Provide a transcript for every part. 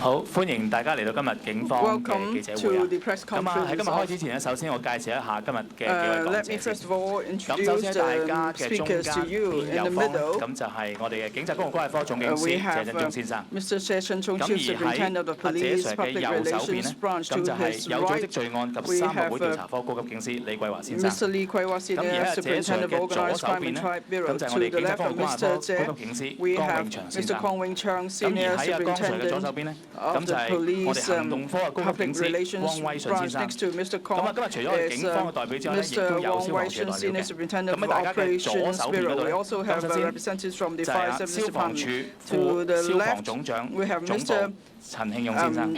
好，歡迎大家嚟到今日警方嘅記者會啊！咁啊，喺今日開始前咧，首先我介紹一下今日嘅幾位講者先。咁首先大家嘅中間偏右方咧，咁就係我哋嘅警察公共關係科總警司謝振中先生。咁而喺阿謝 Sir 嘅右手邊咧，咁就係有組織罪案及三合會調查科高級警司李桂華先生。咁而喺阿謝 Sir 嘅左手邊咧，咁就係我哋警察公共關係科高級警司江永祥先生。咁而喺阿江 Sir 嘅左手邊咧，咁就係我哋行動科嘅高級警司汪威信先生。咁啊，今日除咗我哋警方嘅代表之外咧，亦都有消防處嘅代表嘅。咁喺大家嘅左手邊嗰度咧，咁首先就係消防處副消防總長總部陳慶勇先生。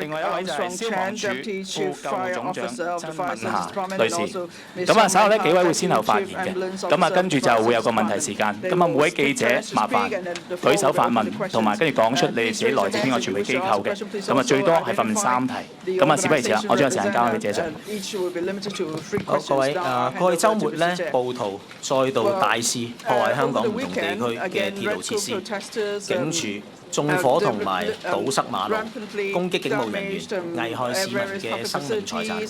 另外一位就係消防處副救護總長曾文霞女士。咁啊，稍後呢幾位會先後發言嘅。咁啊，跟住就會有個問題時間。咁啊，每位記者麻煩舉手發問，同埋跟住講出你哋自己來自邊個傳媒機構嘅。咁啊，最多係發問3題。咁啊，事不宜遲啦，我將個時間交俾記者。好，各位過去週末呢，暴徒再度大肆破壞香港唔同地區嘅鐵路設施，警署縱火同埋堵塞馬路，攻擊警務人員，危害市民嘅生命財產。今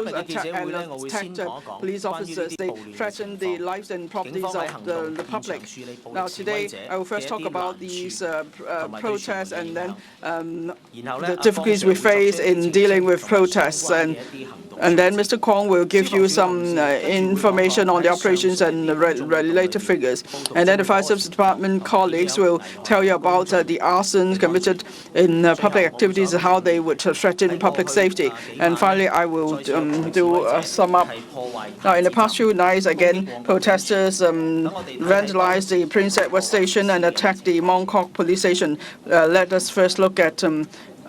日嘅記者會呢，我會先講一講關於呢啲暴亂嘅情況，警方喺行動現場處理暴力示威者嘅一啲難處，同埋然後呢 the difficulties we face in dealing with protests, and then Mr. Kwong will give you some information on the operations and related figures. And then the Fire Service Department colleagues will tell you about the arsons committed in public activities and how they would threaten public safety. And finally, I will do a sum up. Now, in the past few nights, again, protesters vandalized the Prince Edward Station and attacked the Mong Kok police station. Let us first look at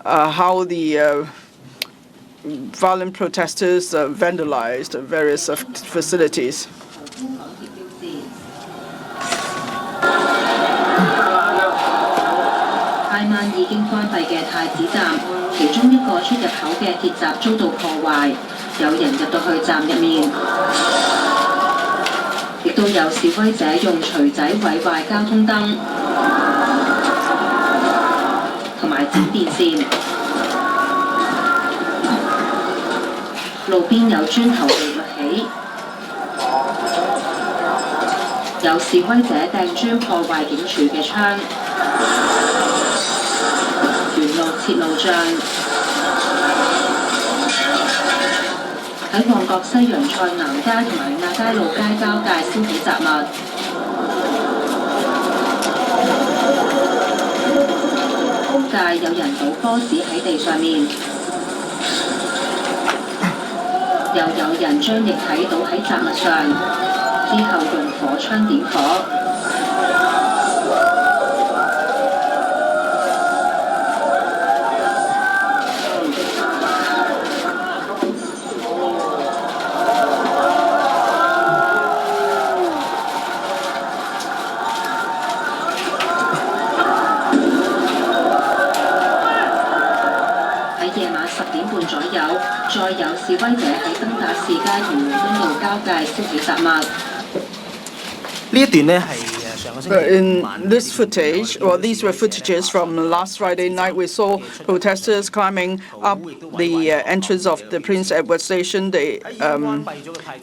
how the violent protesters vandalized various facilities. 挨晚已經關閉嘅太子站，其中一個出入口嘅鐵閘遭到破壞，有人入到去站入面，亦都有示威者用錘仔毀壞交通燈，同埋剪電線。路邊有磚頭被掘起，有示威者掟磚破壞警署嘅窗，沿路設路障。喺旺角西洋菜南街同埋亞皆老街交界燒起雜物，界有人倒波子喺地上面。又有人將液體倒喺雜物上，之後用火槍點火。喺夜晚10點半左右，再有示威者喺登打士街同倫敦道交界燒起雜物。呢一段呢係。In this footage, well, these were footages from last Friday night. We saw protesters climbing up the entrance of the Prince Edward Station. They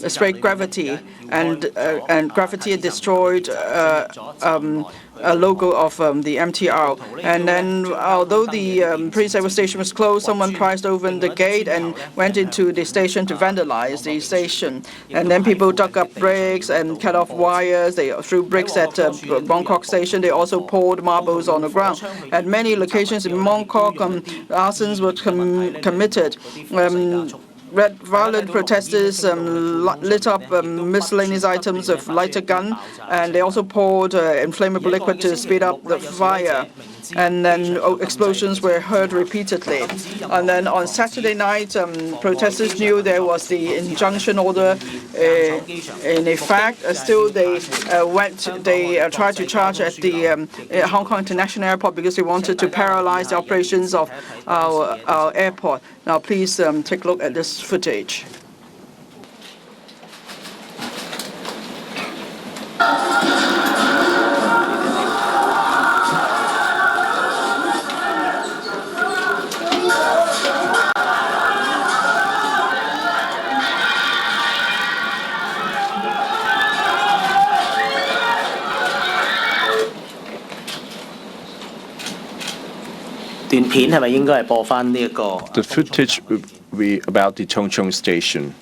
sprayed gravity, and gravity destroyed a logo of the MTR. And then, although the Prince Edward Station was closed, someone prized open the gate and went into the station to vandalize the station. And then people dug up bricks and cut off wires. They threw bricks at Mong Kok Station. They also poured marbles on the ground. At many locations in Mong Kok, arsons were committed. Violent protesters lit up miscellaneous items of lighter gun, and they also poured inflammable liquid to speed up the fire. And then explosions were heard repeatedly. And then on Saturday night, protesters knew there was the injunction order in effect. Still, they tried to charge at the Hong Kong International Airport because they wanted to paralyze the operations of our airport. Now, please take a look at this footage. 段片係咪應該係播翻呢一個 The footage will be about the Tongchong station.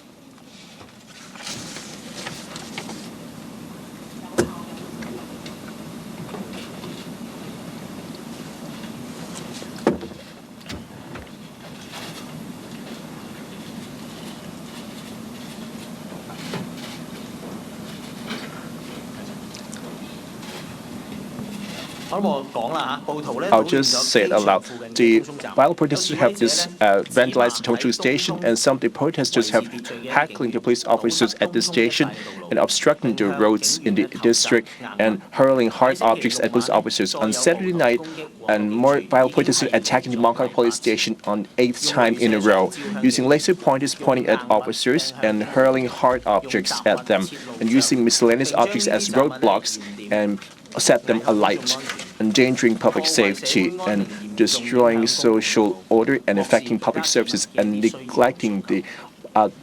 I'll just say it aloud. The violent protesters have vandalized the Tongchong station, and some of the protesters have heckling the police officers at the station and obstructing the roads in the district and hurling hard objects at police officers. On Saturday night, and more violent protesters attacking the Mong Kok police station on 8th time in a row, using laser pointers pointing at officers and hurling hard objects at them, and using miscellaneous objects as roadblocks and set them alight, endangering public safety and destroying social order and affecting public services and neglecting the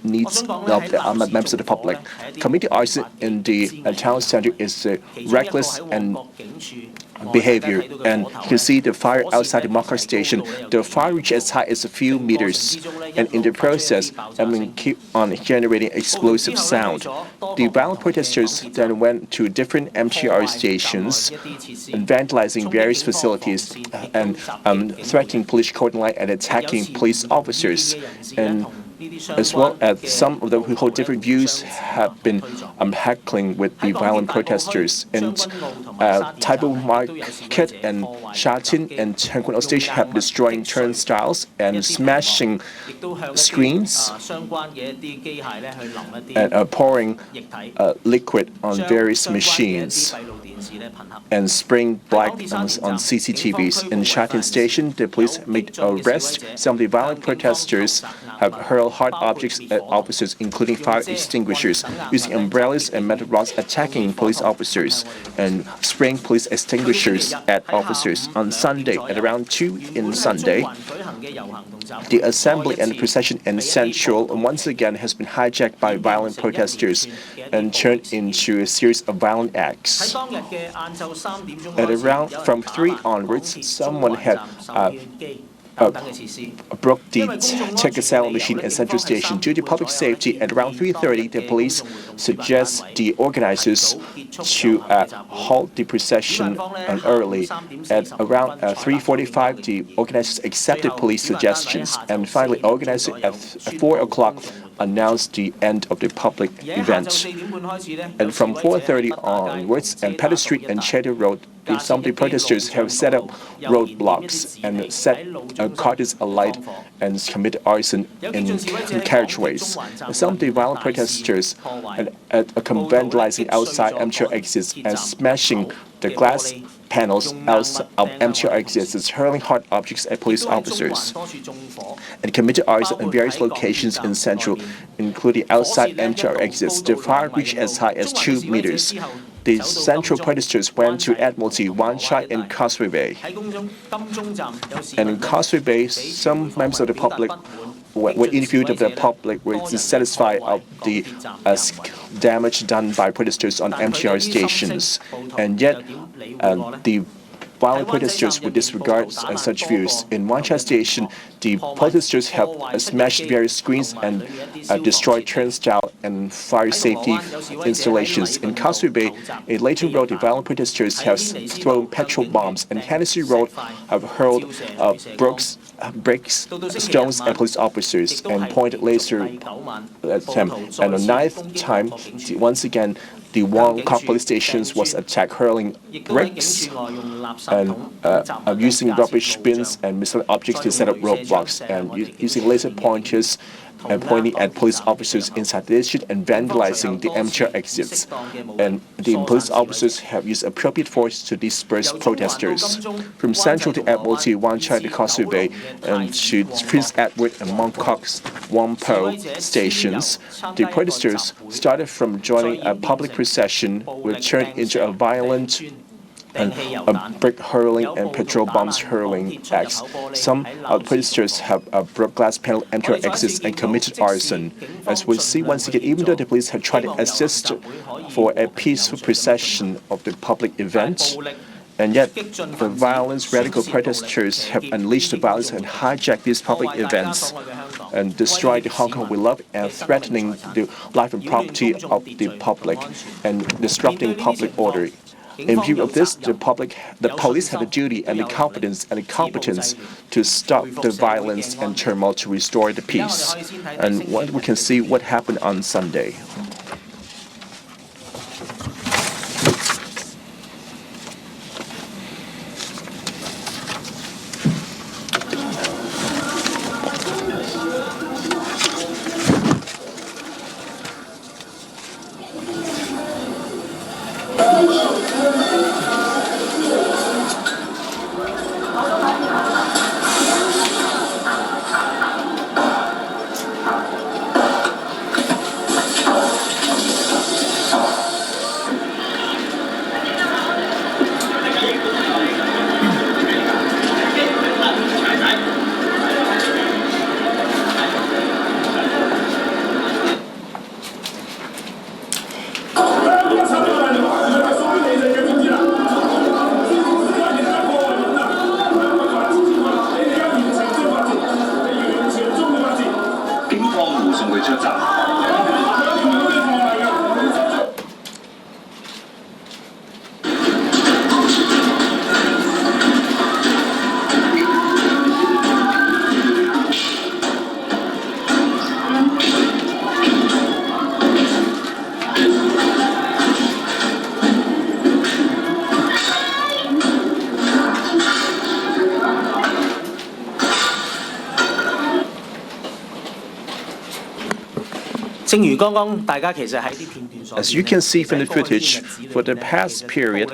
needs of the members of the public. Committing arson in the town center is reckless and behavior, and you can see the fire outside the Mong Kok station. The fire reached as high as a few meters, and in the process, keep on generating explosive sound. The violent protesters then went to different MTR stations and vandalizing various facilities and threatening police cordon line and attacking police officers. And as well as some of them who hold different views have been heckling with the violent protesters. And Taibu Market and Shatin and Tengkun Station have destroying turnstiles and smashing screens and pouring liquid on various machines and spraying black on CCTVs. In Shatin Station, the police made arrest. Some of the violent protesters have hurled hard objects at officers, including fire extinguishers, using umbrellas and metal rods attacking police officers, and spraying police extinguishers at officers. On Sunday, at around 2 in Sunday, the assembly and procession in Central once again has been hijacked by violent protesters and turned into a series of violent acts. At around from 3 onwards, someone had broke the ticket selling machine at Central Station. Due to public safety, at around 3:30, the police suggest the organizers to halt the procession early. At around 3:45, the organizers accepted police suggestions, and finally, organizers at 4 o'clock announced the end of the public event. And from 4:30 onwards, and Pettit Street and Cheddar Road, some of the protesters have set up roadblocks and set carters alight and committed arson in carriageways. Some of the violent protesters are vandalizing outside MTR exits and smashing the glass panels outside of MTR exits, hurling hard objects at police officers, and committed arson in various locations in Central, including outside MTR exits. The fire reached as high as 2 meters. The Central protesters went to Admiralty, Wan Chai, and Causeway Bay. And in Causeway Bay, some members of the public were interviewed of the public were dissatisfied of the damage done by protesters on MTR stations. And yet, the violent protesters would disregard such views. In Wan Chai Station, the protesters have smashed various screens and destroyed turnstile and fire safety installations. In Causeway Bay, a later road, the violent protesters have thrown petrol bombs, and Hennessy Road have hurled bricks, stones at police officers and pointed laser at them. And on 9th time, once again, the Mong Kok police stations was attacked, hurling bricks and using rubbish bins and missile objects to set up roadblocks, and using laser pointers and pointing at police officers inside the district and vandalizing the MTR exits. And the police officers have used appropriate force to disperse protesters. From Central to Admiralty, Wan Chai to Causeway Bay, and to Prince Edward and Mong Kok's Whampoa stations, the protesters started from joining a public procession, which turned into a violent and brick hurling and petrol bombs hurling acts. Some protesters have broke glass panel MTR exits and committed arson. As we see once again, even though the police have tried to assist for a peaceful procession of the public event, And yet, the violence, radical protesters have unleashed the violence and hijacked these public events and destroyed the Hong Kong we love and threatening the life and property of the public and disrupting public order. In view of this, the police have a duty and the competence to stop the violence and turmoil to restore the peace. And we can see what happened on Sunday. As you can see from the footage, for the past period,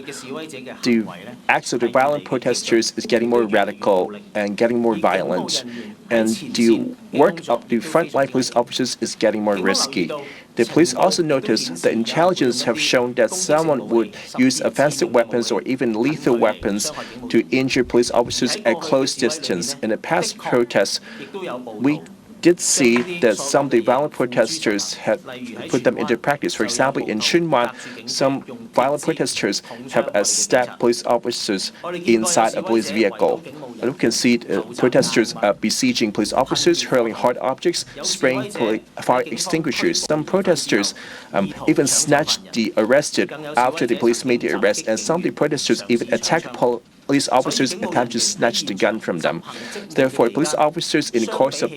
the acts of the violent protesters is getting more radical and getting more violent, and the work of the frontline police officers is getting more risky. The police also noticed that intelligence have shown that someone would use offensive weapons or even lethal weapons to injure police officers at close distance. In the past protests, we did see that some of the violent protesters had put them into practice. For example, in Chunwan, some violent protesters have stabbed police officers inside a police vehicle. And we can see protesters besieging police officers, hurling hard objects, spraying fire extinguishers. Some protesters even snatched the arrested after the police made the arrest, and some of the protesters even attacked police officers attempt to snatch the gun from them. Therefore, police officers, in the course of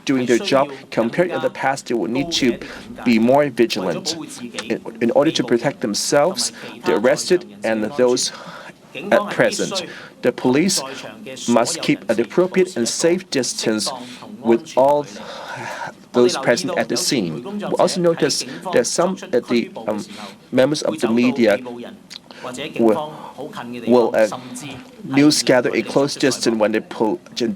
doing their job, compared to the past, they will need to be more vigilant in order to protect themselves, the arrested, and those at present. The police must keep an appropriate and safe distance with all those present at the scene. We also notice that some of the members of the media will news gather a close distance when they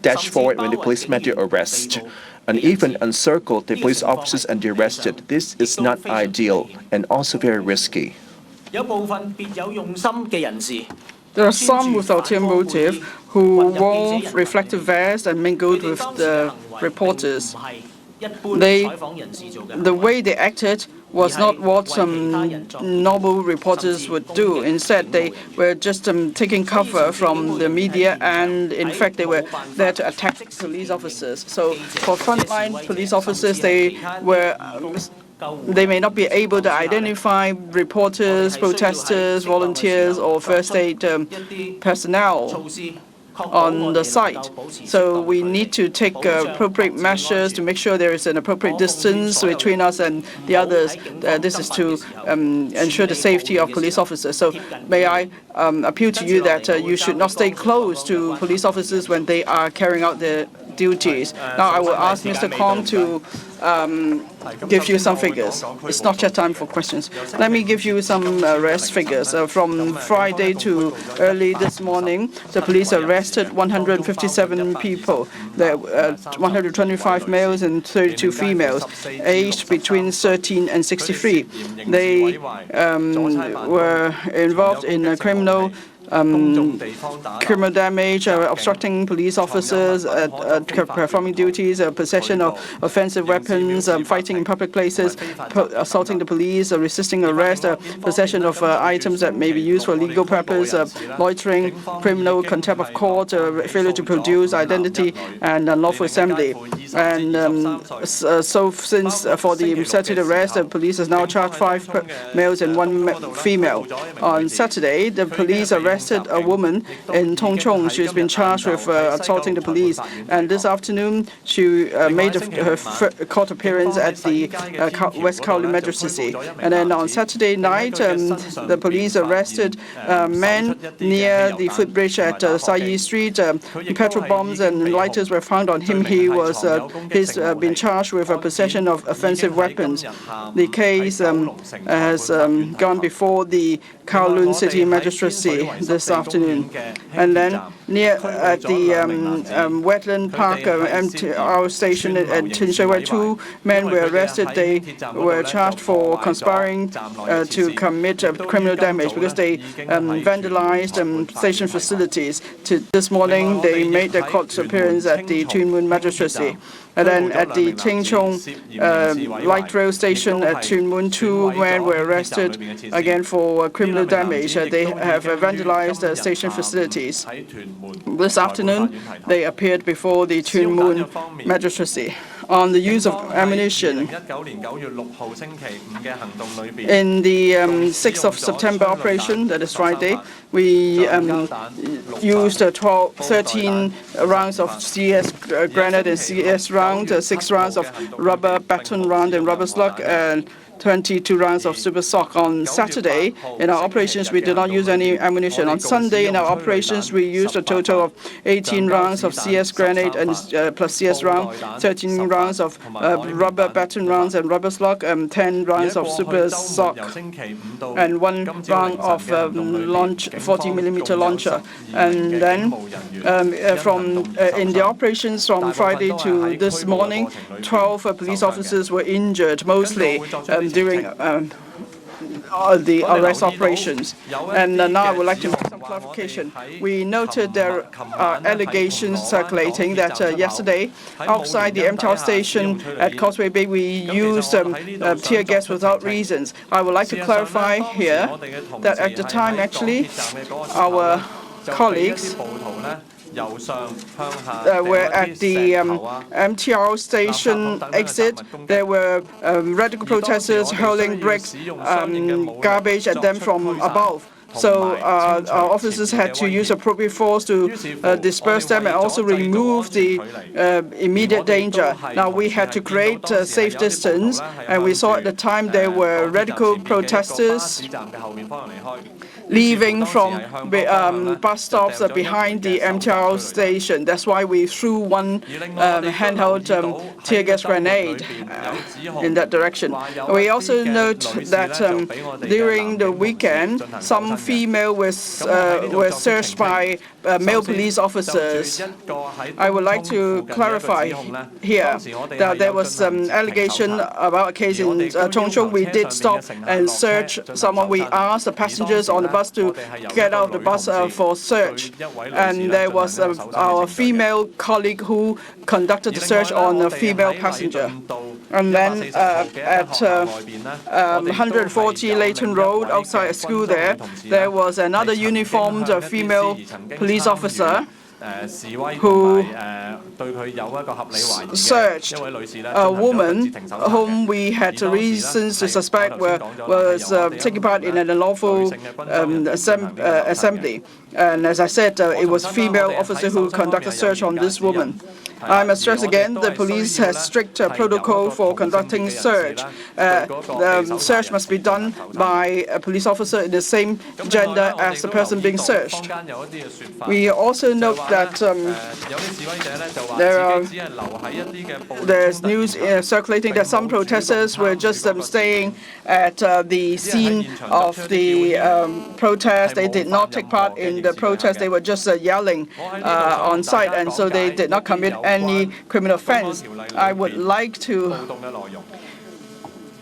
dash forward when the police make their arrest, and even encircle the police officers and the arrested. This is not ideal and also very risky. There are some with ulterior motive who wore reflective vests and mingled with the reporters. The way they acted was not what some normal reporters would do. Instead, they were just taking cover from the media, and in fact, they were there to attack police officers. So for frontline police officers, they may not be able to identify reporters, protesters, volunteers, or first aid personnel on the site. So we need to take appropriate measures to make sure there is an appropriate distance between us and the others. This is to ensure the safety of police officers. So may I appeal to you that you should not stay close to police officers when they are carrying out their duties. Now I will ask Mr. Kong to give you some figures. It's not yet time for questions. Let me give you some arrest figures. From Friday to early this morning, the police arrested 157 people. There were 125 males and 32 females, aged between 13 and 63. They were involved in criminal criminal damage, obstructing police officers performing duties, possession of offensive weapons, fighting in public places, assaulting the police, resisting arrest, possession of items that may be used for legal purpose, loitering, criminal contempt of court, failure to produce identity, and unlawful assembly. And so since for the Saturday arrest, the police has now charged 5 males and 1 female. On Saturday, the police arrested a woman in Tung Chung. She's been charged with assaulting the police. And this afternoon, she made her court appearance at the West Kowloon Magistracy. And then on Saturday night, the police arrested a man near the footbridge at Sai Yi Street. Petrol bombs and lighters were found on him. He's been charged with possession of offensive weapons. The case has gone before the Kowloon City Magistracy this afternoon. And then near at the Wetland Park MTR station at Tin Shui, where 2 men were arrested. They were charged for conspiring to commit criminal damage because they vandalized station facilities. This morning, they made their court appearance at the Tuen Mun Magistracy. And then at the Ting Chung light rail station at Tuen Mun, 2 men were arrested again for criminal damage. They have vandalized station facilities. This afternoon, they appeared before the Tuen Mun Magistracy. On the use of ammunition, in the 6th of September operation, that is Friday, we used 13 rounds of CS grenade and CS round, 6 rounds of rubber baton round and rubber slug, and 22 rounds of super sock. On Saturday, in our operations, we did not use any ammunition. On Sunday, in our operations, we used a total of 18 rounds of CS grenade and plus CS round, 13 rounds of rubber baton rounds and rubber slug, 10 rounds of super sock, and 1 round of 40mm launcher. And then in the operations from Friday to this morning, 12 police officers were injured, mostly during the arrest operations. And now I would like to make some clarification. We noted there are allegations circulating that yesterday, outside the MTR station at Causeway Bay, we used tear gas without reasons. I would like to clarify here that at the time, actually, our colleagues were at the MTR station exit. There were radical protesters hurling bricks, garbage at them from above. So our officers had to use appropriate force to disperse them and also remove the immediate danger. Now, we had to create a safe distance, and we saw at the time there were radical protesters leaving from bus stops behind the MTR station. That's why we threw 1 handheld tear gas grenade in that direction. We also note that during the weekend, some female were searched by male police officers. I would like to clarify here that there was allegation about a case in Tung Chung. We did stop and search someone. We asked the passengers on the bus to get out of the bus for search. And there was our female colleague who conducted the search on a female passenger. And then at 140 Leighton Road, outside a school there was another uniformed female police officer who searched a woman whom we had reasons to suspect was taking part in an unlawful assembly. And as I said, it was a female officer who conducted a search on this woman. I must stress again, the police has strict protocol for conducting search. The search must be done by a police officer in the same gender as the person being searched. We also note that there's news circulating that some protesters were just staying at the scene of the protest. They did not take part in the protest. They were just yelling on site, and so they did not commit any criminal offense. I would like to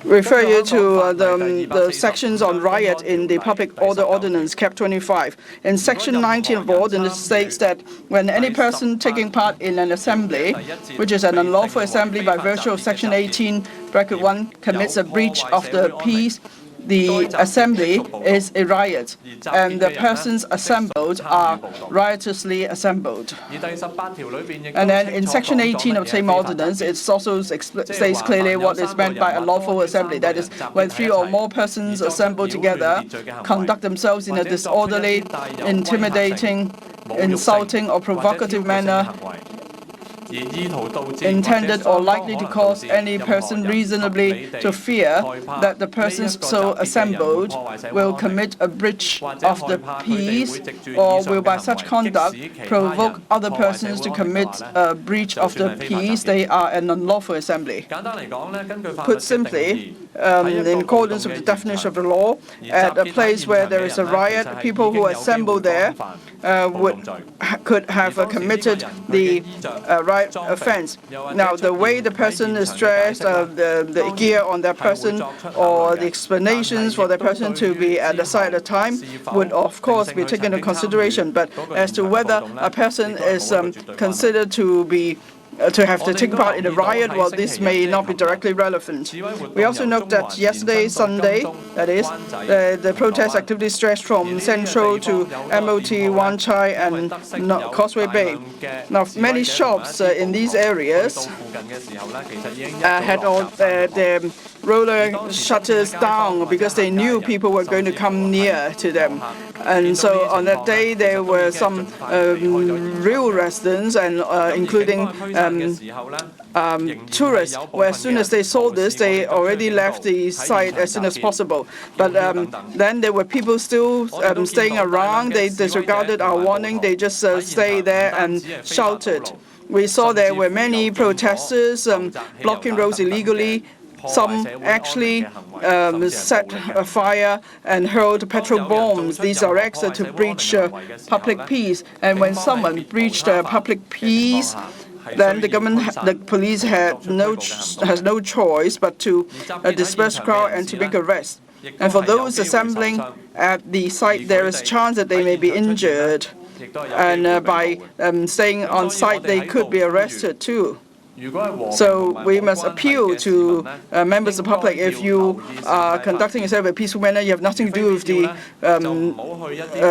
refer you to the sections on riot in the Public Order Ordinance, Cap 25. In Section 19 of the ordinance states that when any person taking part in an assembly, which is an unlawful assembly by virtue of Section 18, bracket 1, commits a breach of the peace, the assembly is a riot, and the persons assembled are riotously assembled. And then in Section 18 of the same ordinance, it also states clearly what is meant by a lawful assembly. That is, when 3 or more persons assemble together, conduct themselves in a disorderly, intimidating, insulting, or provocative manner, intended or likely to cause any person reasonably to fear that the persons so assembled will commit a breach of the peace or will by such conduct provoke other persons to commit a breach of the peace, they are an unlawful assembly. Put simply, in accordance with the definition of the law, at a place where there is a riot, people who assemble there could have committed the riot offense. Now, the way the person is dressed, the gear on that person, or the explanations for that person to be at the site at the time would, of course, be taken into consideration. But as to whether a person is considered to have to take part in a riot, well, this may not be directly relevant. We also note that yesterday, Sunday, that is, the protest activities stretched from Central to MOT, Wan Chai, and Causeway Bay. Now, many shops in these areas had all their roller shutters down because they knew people were going to come near to them. And so on that day, there were some real residents, and including tourists, where as soon as they saw this, they already left the site as soon as possible. But then there were people still staying around. They disregarded our warning. They just stayed there and shouted. We saw there were many protesters blocking roads illegally. Some actually set a fire and hurled petrol bombs. These are acts to breach public peace. And when someone breached public peace, then the police has no choice but to disperse the crowd and to make arrests. And for those assembling at the site, there is a chance that they may be injured. And by staying on site, they could be arrested too. So we must appeal to members of the public. If you are conducting yourself in a peaceful manner, you have nothing to do with the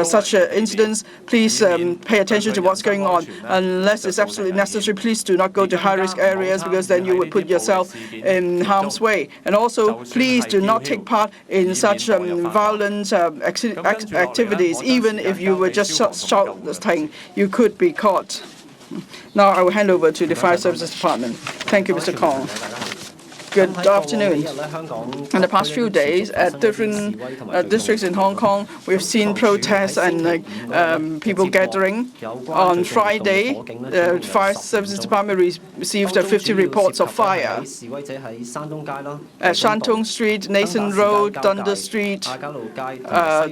such incidents. Please pay attention to what's going on. Unless it's absolutely necessary, please do not go to high-risk areas, because then you would put yourself in harm's way. And also, please do not take part in such violent activities. Even if you were just shouting, you could be caught. Now I will hand over to the Fire Services Department. Thank you, Mr. Kong. Good afternoon. In the past few days, at different districts in Hong Kong, we've seen protests and people gathering. On Friday, the Fire Services Department received 50 reports of fire at Shantung Street, Nathan Road, Dundas Street,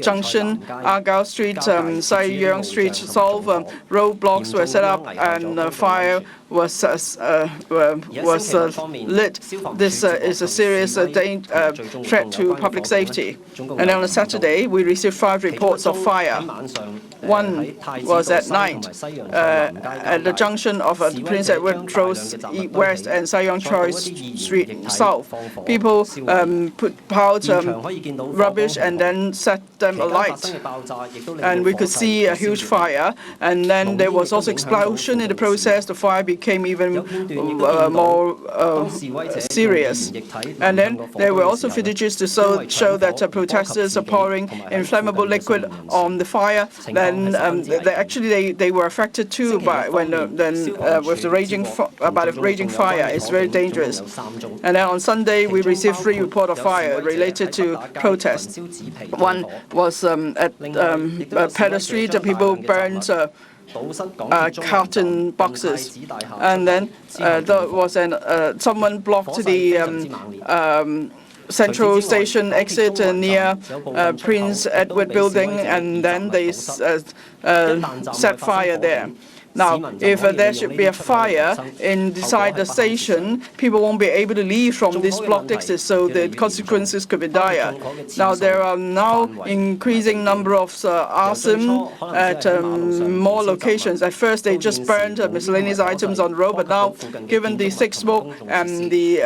Junction, Argyle Street, Sai Yang Street. Solve roadblocks were set up and fire was lit. This is a serious threat to public safety. And on a Saturday, we received 5 reports of fire. One was at night at the junction of Prince Edward Road West and Sai Yang Choi Street South. People put out rubbish and then set them alight. And we could see a huge fire. And then there was also explosion in the process. The fire became even more serious. And then there were also footages to show that protesters are pouring inflammable liquid on the fire. Then they were affected too by with the raging fire. It's very dangerous. And then on Sunday we received 3 reports of fire related to protests. One was at Pedder Street. People burned carton boxes, and then there was someone blocked the Central Station exit near Prince Edward Building, and then they set fire there. Now, if there should be a fire inside the station, people won't be able to leave from this blocked exit, so the consequences could be dire. Now, there are now increasing number of arson at more locations. At first, they just burned miscellaneous items on the road, but now, given the thick smoke and the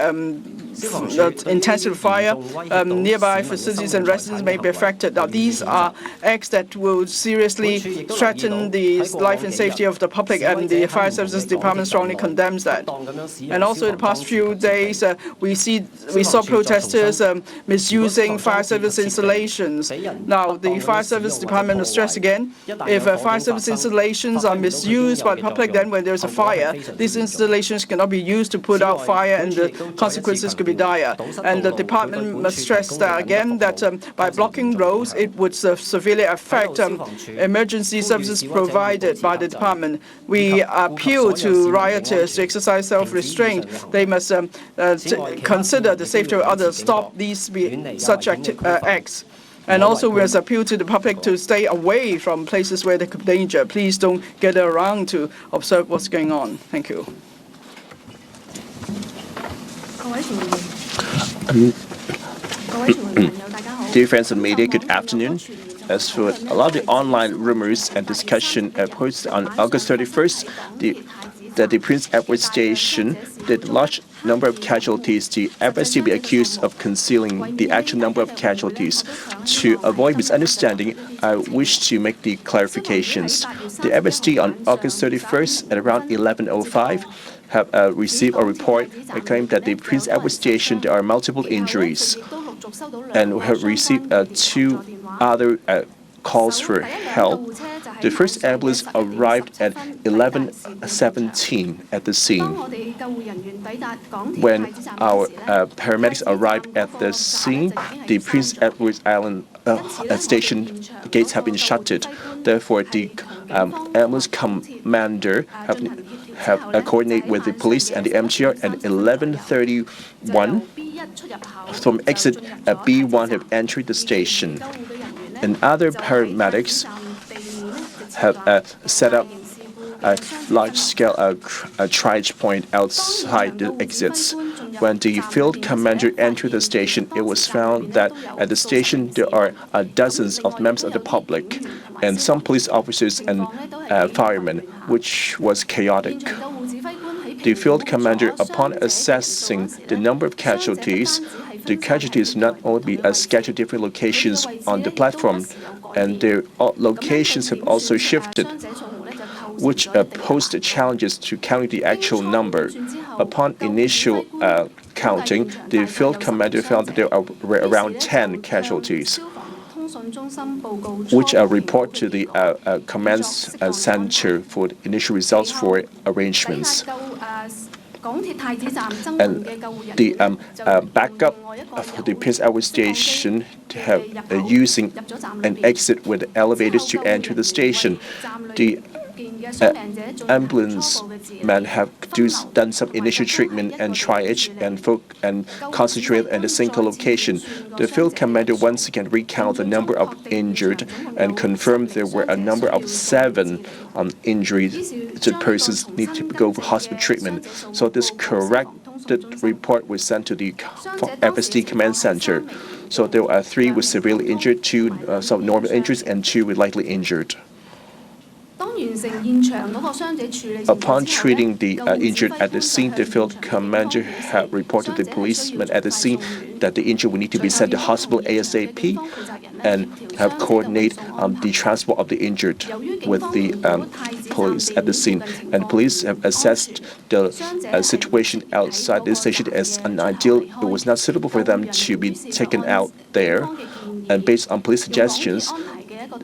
intensive fire, nearby facilities and residents may be affected. Now, these are acts that will seriously threaten the life and safety of the public, and the Fire Services Department strongly condemns that. And also, in the past few days, we saw protesters misusing fire service installations. Now, the Fire Service Department will stress again, if fire service installations are misused by the public, then when there's a fire, these installations cannot be used to put out fire, and the consequences could be dire. And the department must stress that again, that by blocking roads, it would severely affect emergency services provided by the department. We appeal to rioters to exercise self-restraint. They must consider the safety of others, stop these such acts. And also, we must appeal to the public to stay away from places where there could be danger. Please don't get around to observe what's going on. Thank you. Dear friends and media, good afternoon. As for a lot of the online rumors and discussion posted on August 31st, the Prince Edward Station did a large number of casualties. The FSD be accused of concealing the actual number of casualties. To avoid misunderstanding, I wish to make the clarifications. The FSD on August 31st at around 11:05 have received a report that claimed that the Prince Edward Station there are multiple injuries, and we have received two other calls for help. The first ambulance arrived at 11:17 at the scene. When our paramedics arrived at the scene, the Prince Edward Island station gates have been shuttered. Therefore, the ambulance commander have coordinated with the police and the MTR at 11:31 from exit B1 have entered the station. And other paramedics have set up a large-scale triage point outside the exits. When the field commander entered the station, it was found that at the station there are dozens of members of the public and some police officers and firemen, which was chaotic. The field commander, upon assessing the number of casualties, the casualties not only be scattered different locations on the platform, and their locations have also shifted, which posed challenges to counting the actual number. Upon initial counting, the field commander found that there were around 10 casualties, which report to the command center for the initial results for arrangements. And the backup of the Prince Edward Station have using an exit with elevators to enter the station. The ambulance men have done some initial treatment and triage and concentrate at a single location. The field commander once again recounted the number of injured and confirmed there were a number of 7 injuries to persons need to go for hospital treatment. So this corrected report was sent to the FSD command center. So there are 3 with severely injured, 2 some normal injuries, and 2 with lightly injured. Upon treating the injured at the scene, the field commander had reported to the policeman at the scene that the injured would need to be sent to hospital ASAP and have coordinated the transport of the injured with the police at the scene. And police have assessed the situation outside the station as unideal. It was not suitable for them to be taken out there. And based on police suggestions,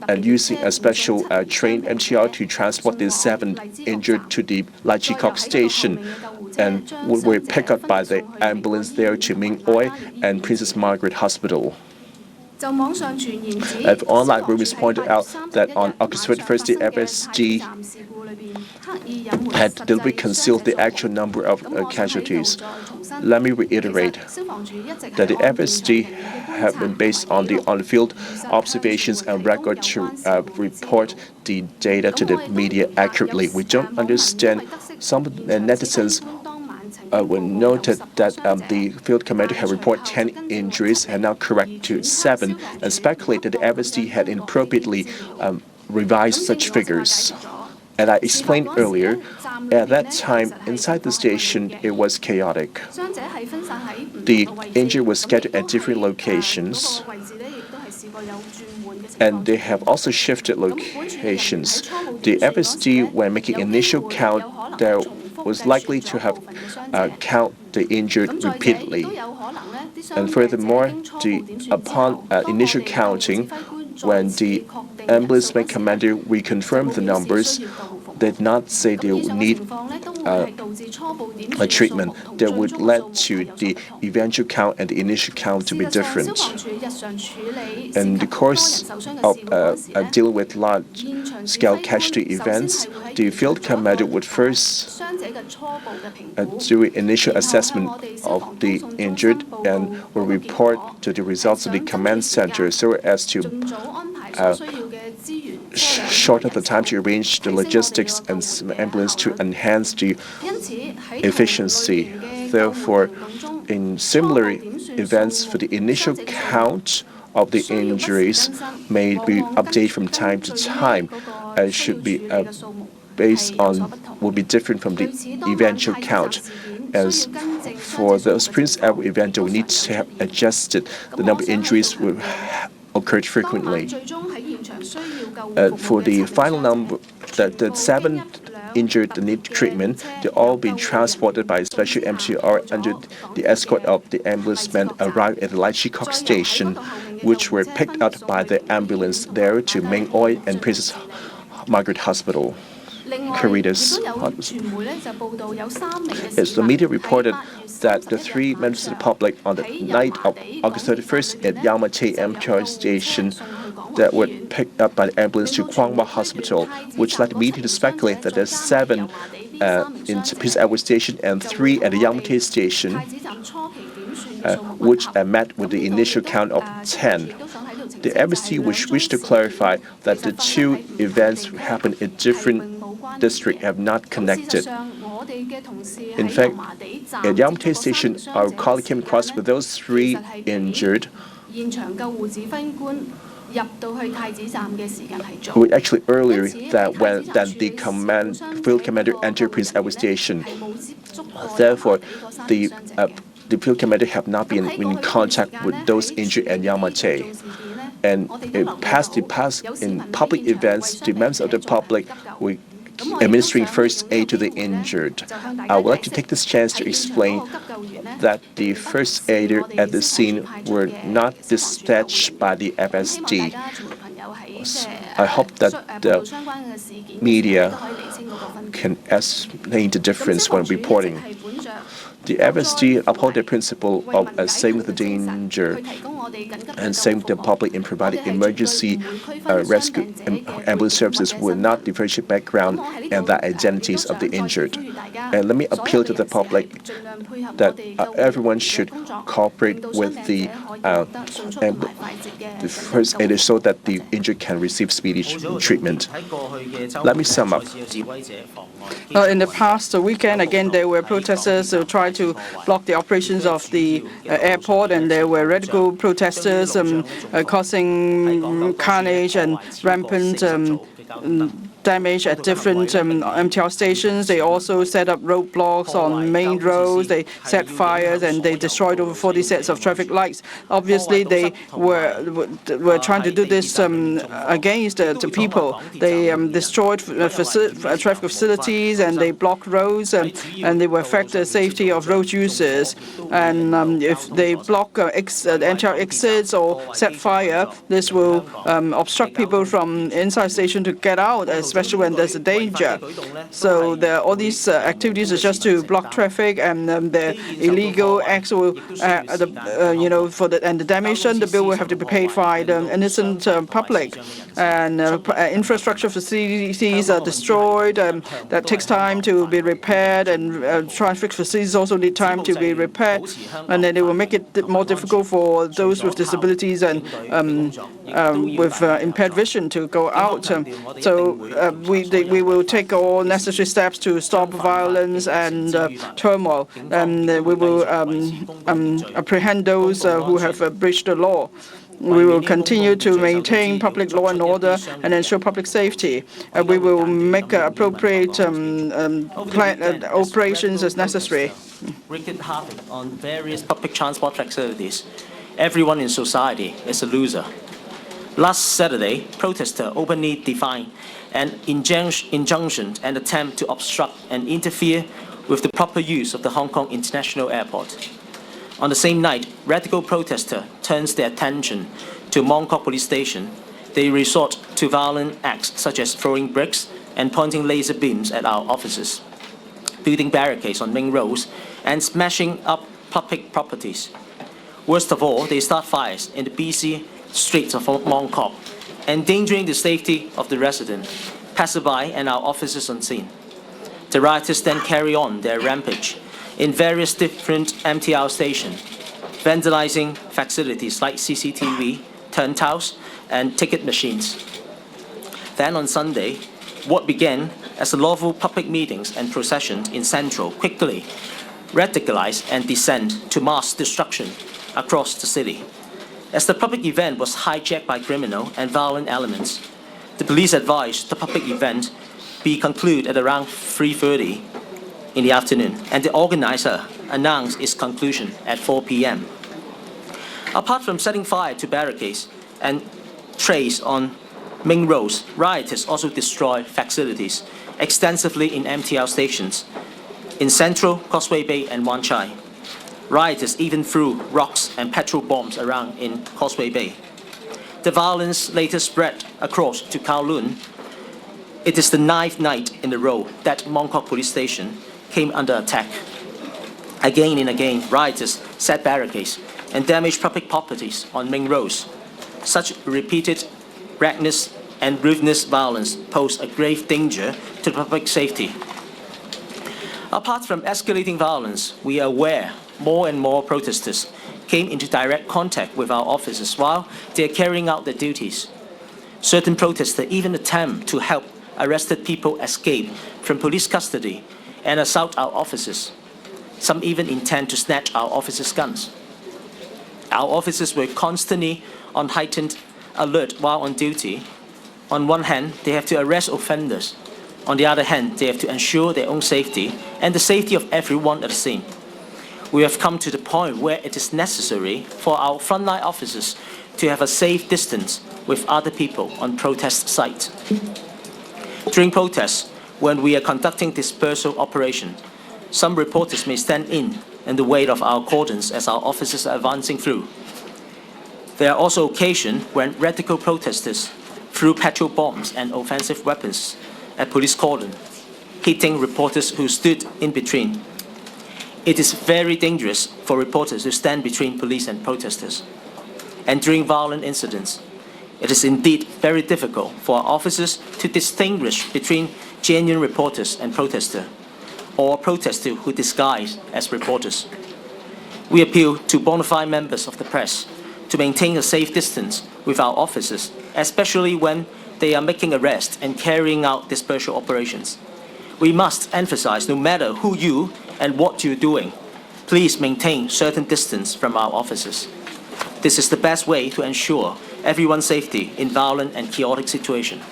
and using a special train MTR to transport the 7 injured to the Lai Chi Kok station, and were picked up by the ambulance there to Ming Oi and Princess Margaret Hospital. Online rumors pointed out that on August 21st, the FSD had deliberately concealed the actual number of casualties. Let me reiterate that the FSD have been based on the on-field observations and record to report the data to the media accurately. We don't understand some netizens were noted that the field commander had reported 10 injuries and now correct to 7 and speculated the FSD had inappropriately revised such figures. And I explained earlier, at that time, inside the station, it was chaotic. The injured was scattered at different locations, and they have also shifted locations. The FSD, when making initial count, there was likely to have count the injured repeatedly. And furthermore, upon initial counting, when the ambulance commander reconfirmed the numbers, they did not say they would need a treatment that would lead to the eventual count and the initial count to be different. In the course of dealing with large-scale casualty events, the field commander would first do an initial assessment of the injured and will report to the results of the command center so as to shorten the time to arrange the logistics and ambulance to enhance the efficiency. Therefore, in similar events, for the initial count of the injuries may be updated from time to time and should be based on will be different from the eventual count. As for the Prince Edward event, we need to have adjusted the number of injuries will occurred frequently. For the final number, the 7 injured that need treatment, they all been transported by special MTR under the escort of the ambulance men arrived at the Lai Chi Kok station, which were picked up by the ambulance there to Meng Oi and Princess Margaret Hospital. Caritas Hospital. As the media reported that the 3 members of the public on the night of August 31st at Yaomate MTR station that were picked up by the ambulance to Kwangwa Hospital, which led the media to speculate that there's 7 in Prince Edward Station and 3 at the Yaomate station, which met with the initial count of 10. The FSD wished to clarify that the 2 events happened in different districts have not connected. In fact, at Yaomate Station, our colleague came across with those 3 injured. Actually, earlier than the field commander entered Prince Edward Station. Therefore, the field commander have not been in contact with those injured at Yaomate. And in public events, the members of the public were administering first aid to the injured. I would like to take this chance to explain that the first aider at the scene were not dispatched by the FSD. I hope that the media can explain the difference when reporting. The FSD uphold their principle of saving the danger and saving the public in providing emergency rescue ambulance services with not differentiate background and the identities of the injured. And let me appeal to the public that everyone should cooperate with the first aider so that the injured can receive speedy treatment. Let me sum up. In the past weekend, again, there were protesters who tried to block the operations of the airport, and there were radical protesters causing carnage and rampant damage at different MTR stations. They also set up roadblocks on main roads. They set fires and they destroyed over 40 sets of traffic lights. Obviously, they were trying to do this against the people. They destroyed traffic facilities and they blocked roads and they will affect the safety of road users. And if they block MTR exits or set fire, this will obstruct people from inside station to get out as especially when there's a danger. So all these activities are just to block traffic, and the illegal acts will, and the damage done, the bill will have to be paid by the innocent public. And infrastructure facilities are destroyed. That takes time to be repaired, and traffic facilities also need time to be repaired. And then it will make it more difficult for those with disabilities and with impaired vision to go out. We will take all necessary steps to stop violence and turmoil, and we will apprehend those who have breached the law. We will continue to maintain public law and order and ensure public safety. We will make appropriate operations as necessary. Wreaked havoc on various public transport facilities. Everyone in society is a loser. Last Saturday, protesters openly defied an injunction and attempt to obstruct and interfere with the proper use of the Hong Kong International Airport. On the same night, radical protesters turns their attention to Mong Kok Police Station. They resort to violent acts such as throwing bricks and pointing laser beams at our offices, building barricades on main roads, and smashing up public properties. Worst of all, they start fires in the busy streets of Mong Kok, endangering the safety of the resident, passerby, and our officers on scene. The rioters then carry on their rampage in various different MTR stations, vandalizing facilities like CCTV, turntiles, and ticket machines. Then on Sunday, what began as lawful public meetings and processions in Central quickly radicalized and descend to mass destruction across the city. As the public event was hijacked by criminal and violent elements, the police advised the public event be concluded at around 3:30 in the afternoon, and the organizer announced its conclusion at 4 p.m. Apart from setting fire to barricades and trays on main roads, rioters also destroyed facilities extensively in MTR stations in Central, Causeway Bay, and Wan Chai. Rioters even threw rocks and petrol bombs around in Causeway Bay. The violence later spread across to Kowloon. It is the 9th night in a row that Mong Kok Police Station came under attack. Again and again, rioters set barricades and damaged public properties on main roads. Such repeated reckless and ruthless violence pose a grave danger to public safety. Apart from escalating violence, we are aware more and more protesters came into direct contact with our officers while they are carrying out their duties. Certain protesters even attempt to help arrested people escape from police custody and assault our officers. Some even intend to snatch our officers' guns. Our officers were constantly on heightened alert while on duty. On one hand, they have to arrest offenders. On the other hand, they have to ensure their own safety and the safety of everyone at the scene. We have come to the point where it is necessary for our frontline officers to have a safe distance with other people on protest sites. During protests, when we are conducting dispersal operation, some reporters may stand in the way of our cordons as our officers are advancing through. There are also occasions when radical protesters threw petrol bombs and offensive weapons at police cordon, hitting reporters who stood in between. It is very dangerous for reporters to stand between police and protesters. And during violent incidents, it is indeed very difficult for our officers to distinguish between genuine reporters and protesters, or protesters who disguise as reporters. We appeal to bona fide members of the press to maintain a safe distance with our officers, especially when they are making arrests and carrying out dispersal operations. We must emphasize, no matter who you and what you're doing, please maintain certain distance from our officers. This is the best way to ensure everyone's safety in violent and chaotic situations.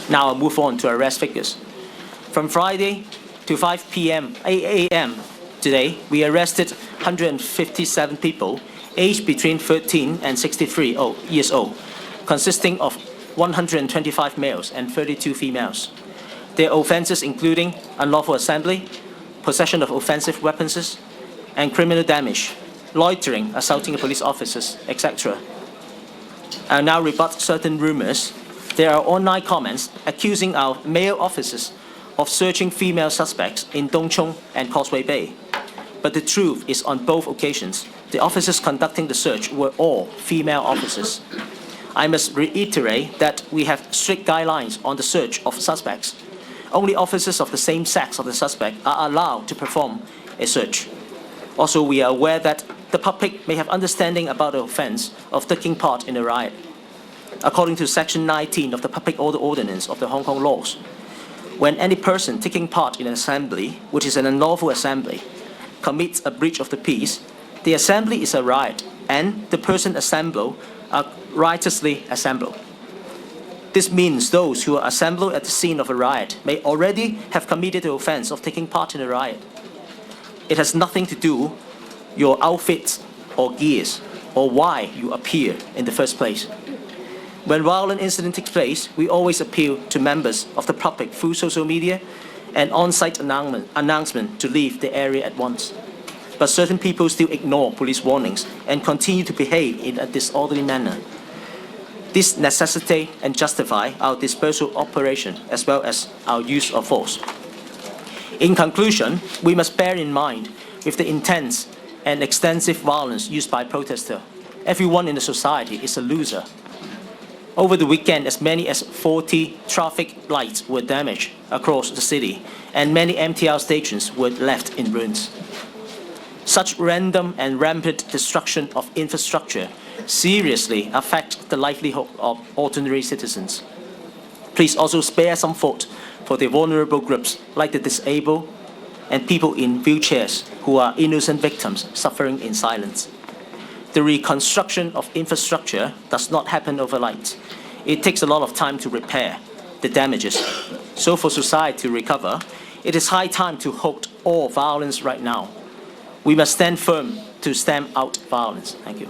Now I'll move on to arrest figures. From Friday to 8 a.m. today, we arrested 157 people aged between 13 and 63 years old, consisting of 125 males and 32 females. Their offenses including unlawful assembly, possession of offensive weapons, and criminal damage, loitering, assaulting police officers, etc. I'll now rebut certain rumors There are online comments accusing our male officers of searching female suspects in Tung Chung and Causeway Bay. But the truth is, on both occasions, the officers conducting the search were all female officers. I must reiterate that we have strict guidelines on the search of suspects. Only officers of the same sex of the suspect are allowed to perform a search. Also, we are aware that the public may have understanding about the offense of taking part in a riot. According to Section 19 of the Public Order Ordinance of the Hong Kong laws, when any person taking part in an assembly, which is an unlawful assembly, commits a breach of the peace, the assembly is a riot, and the person assembled are riotously assembled. This means those who are assembled at the scene of a riot may already have committed the offense of taking part in a riot. It has nothing to do your outfits or gears or why you appear in the first place. When violent incident takes place, we always appeal to members of the public through social media and on-site announcement to leave the area at once. But certain people still ignore police warnings and continue to behave in a disorderly manner. This necessitates and justifies our dispersal operation as well as our use of force. In conclusion, we must bear in mind, with the intense and extensive violence used by protesters, everyone in the society is a loser. Over the weekend, as many as 40 traffic lights were damaged across the city, and many MTR stations were left in ruins. Such random and rampant destruction of infrastructure seriously affect the livelihood of ordinary citizens. Please also spare some thought for the vulnerable groups like the disabled and people in wheelchairs who are innocent victims suffering in silence. The reconstruction of infrastructure does not happen overnight. It takes a lot of time to repair the damages. So for society to recover, it is high time to halt all violence right now. We must stand firm to stamp out violence. Thank you.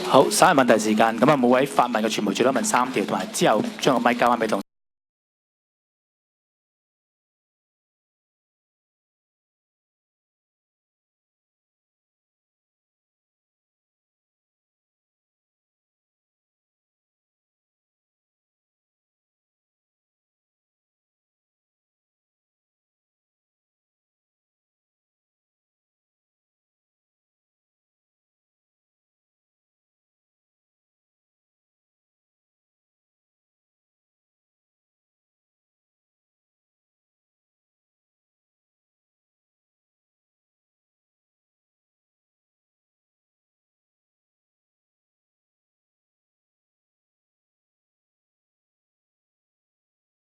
好，稍後問題時間，咁啊每位發問嘅傳媒最多問3條，同埋之後將個咪交翻俾同。